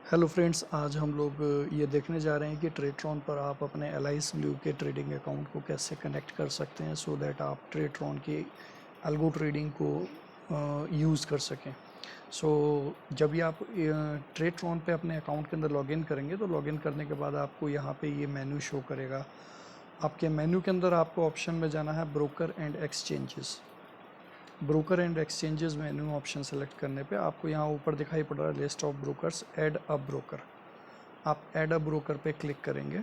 Hello friends, आज हम लोग ये देखने जा रहे हैं कि ट्रेड्रॉन पर आप अपने एलाइस ब्लू के ट्रेडिंग अकाउंट को कैसे कनेक्ट कर सकते हैं सो दैट आप ट्रेड्रॉन की अल्गो ट्रेडिंग को यूज़ कर सकें। जब भी आप ट्रेड्रॉन पे अपने अकाउंट के अंदर लॉगिन करेंगे तो लॉगिन करने के बाद आपको यहाँ पे ये मेन्यू शो करेगा। आपके मेन्यू के अंदर आपको ऑप्शन में जाना है broker and exchanges. Broker and exchanges menu option select करने पे आपको यहाँ ऊपर दिखाई पड़ रहा है list of brokers, add a broker. आप ऐड अ ब्रोकर पे क्लिक करेंगे।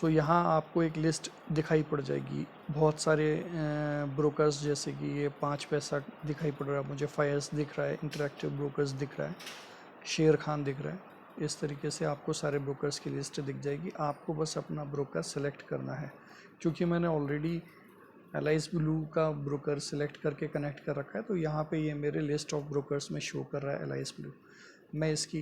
यहाँ आपको एक लिस्ट दिखाई पड़ जाएगी, बहुत सारे ब्रोकर्स, जैसे कि ये 5 पैसा दिखाई पड़ रहा है मुझे, फायर्स दिख रहा है, इंटरैक्टिव ब्रोकर्स दिख रहा है, शेर खान दिख रहा है। इस तरीके से आपको सारे ब्रोकर्स की लिस्ट दिख जाएगी। आपको बस अपना ब्रोकर सेलेक्ट करना है। क्योंकि मैंने ऑलरेडी एलाइस ब्लू का ब्रोकर सिलेक्ट करके कनेक्ट कर रखा है तो यहाँ पे ये मेरे लिस्ट ऑफ ब्रोकर्स में शो कर रहा है एलाइस ब्लू। मैं इसकी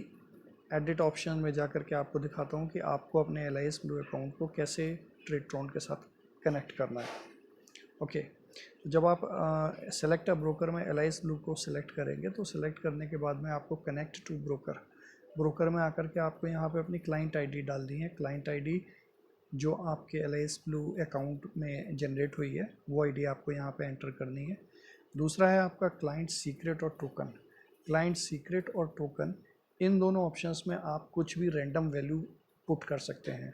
एडिट ऑप्शन में जा कर के आपको दिखाता हूँ कि आपको अपने एलाइस ब्लू अकाउंट को कैसे ट्रेड्रॉन के साथ कनेक्ट करना है। ओके, तो जब आप सेलेक्ट अ ब्रोकर में एलाइस ब्लू को सिलेक्ट करेंगे तो सिलेक्ट करने के बाद में आपको कनेक्ट टू ब्रोकर में आकर के आपको यहाँ पे अपनी क्लाइंट आईडी डालनी है। क्लाइंट आईडी जो आपके एलाइस ब्लू अकाउंट में जनरेट हुई है वो आईडी आपको यहाँ पे एंटर करनी है। दूसरा है आपका क्लाइंट सीक्रेट और टोकन। क्लाइंट सीक्रेट और टोकन, इन दोनों ऑप्शंस में आप कुछ भी रैंडम वैल्यू पुट कर सकते हैं।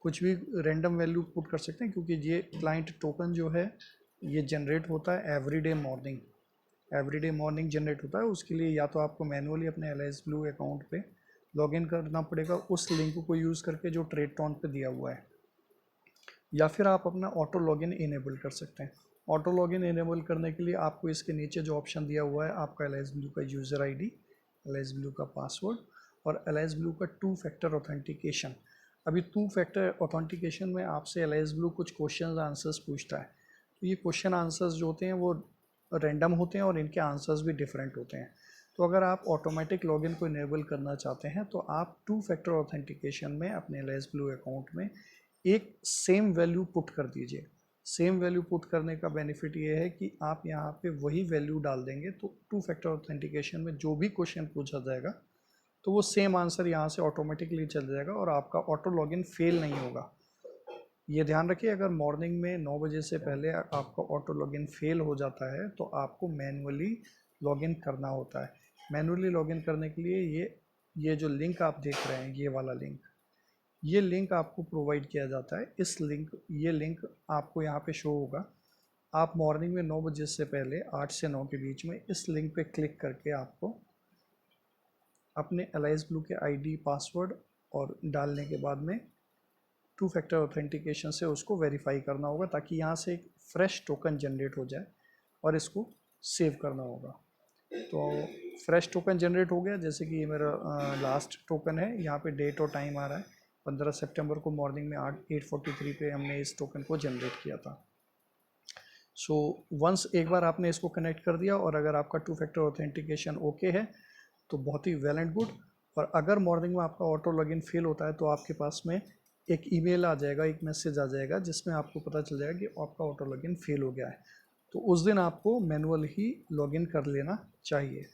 कुछ भी रैंडम वैल्यू पुट कर सकते हैं क्योंकि ये क्लाइंट टोकन जो है ये जनरेट होता है एवरीडे मॉर्निंग जनरेट होता है। उसके लिए या तो आपको मैनुअली अपने एलाइस ब्लू अकाउंट पे लॉगिन करना पड़ेगा उस लिंक को यूज़ करके जो ट्रेड्रॉन पे दिया हुआ है, या फिर आप अपना ऑटो लॉगिन इनेबल कर सकते हैं। ऑटो लॉगिन इनेबल करने के लिए आपको इसके नीचे जो ऑप्शन दिया हुआ है, आपका एलाइस ब्लू का यूज़र आईडी, एलाइस ब्लू का पासवर्ड और एलाइस ब्लू का 2 फैक्टर ऑथेंटिकेशन। अभी 2 फैक्टर ऑथेंटिकेशन में आपसे एलाइस ब्लू कुछ क्वेश्चन आंसर्स पूछता है। तो ये क्वेश्चन आंसर्स जो होते हैं वो रैंडम होते हैं और इनके आंसर्स भी डिफरेंट होते हैं। तो अगर आप ऑटोमेटिक लॉगिन को इनेबल करना चाहते हैं तो आप 2 फैक्टर ऑथेंटिकेशन में अपने एलाइस ब्लू अकाउंट में एक सेम वैल्यू पुट कर दीजिए। सेम वैल्यू पुट करने का बेनिफिट ये है कि आप यहाँ पे वही वैल्यू डाल देंगे तो 2 फैक्टर ऑथेंटिकेशन में जो भी क्वेश्चन पूछा जाएगा तो वो सेम आंसर यहाँ से ऑटोमेटिकली चल जाएगा और आपका ऑटो लॉगिन फेल नहीं होगा। ये ध्यान रखिए, अगर मॉर्निंग में 9 बजे से पहले आपका ऑटो लॉगिन फेल हो जाता है तो आपको मैनुअली लॉगिन करना होता है। मैनुअली लॉगिन करने के लिए ये जो लिंक आप देख रहे हैं, ये लिंक आपको प्रोवाइड किया जाता है। ये लिंक आपको यहाँ पे शो होगा। आप मॉर्निंग में 9 बजे से पहले 8 से 9 के बीच में इस लिंक पे क्लिक करके आपको अपने एलाइस ब्लू के आईडी, पासवर्ड और डालने के बाद में 2 फैक्टर ऑथेंटिकेशन से उसको वेरीफाई करना होगा ताकि यहाँ से एक फ्रेश टोकन जनरेट हो जाए और इसको सेव करना होगा। तो फ्रेश टोकन जनरेट हो गया, जैसे कि ये मेरा लास्ट टोकन है। यहाँ पे डेट और टाइम आ रहा है 15 सितंबर को मॉर्निंग में 8:43 पे हमने इस टोकन को जनरेट किया था। वंस एक बार आपने इसको कनेक्ट कर दिया और अगर आपका 2 फैक्टर ऑथेंटिकेशन ओके है तो बहुत ही वेल एंड गुड। और अगर मॉर्निंग में आपका ऑटो लॉगिन फेल होता है तो आपके पास में एक ईमेल आ जाएगा, एक मैसेज आ जाएगा जिसमें आपको पता चल जाएगा कि आपका ऑटो लॉगिन फेल हो गया है। तो उस दिन आपको मैनुअल ही लॉगिन कर लेना चाहिए।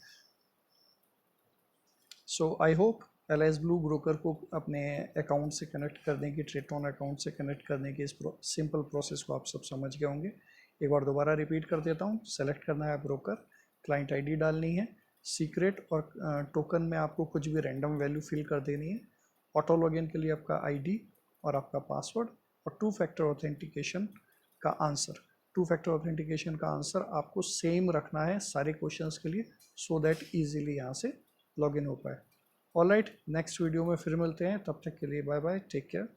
I hope alias blue broker को अपने अकाउंट से कनेक्ट करने की, ट्रेड्रॉन अकाउंट से कनेक्ट करने की इस सिंपल प्रोसेस को आप सब समझ गए होंगे। एक बार दोबारा रिपीट कर देता हूँ। सेलेक्ट करना है ब्रोकर, क्लाइंट आईडी डालनी है, सीक्रेट और टोकन में आपको कुछ भी रैंडम वैल्यू फिल कर देनी है, ऑटो लॉगिन के लिए आपका आईडी और आपका पासवर्ड और 2 फैक्टर ऑथेंटिकेशन का आंसर। 2 फैक्टर ऑथेंटिकेशन का आंसर आपको सेम रखना है सारे क्वेश्चंस के लिए सो दैट इजीली यहाँ से लॉगिन हो पाए। ऑलराइट, नेक्स्ट वीडियो में फिर मिलते हैं, तब तक के लिए बाय बाय, टेक केयर।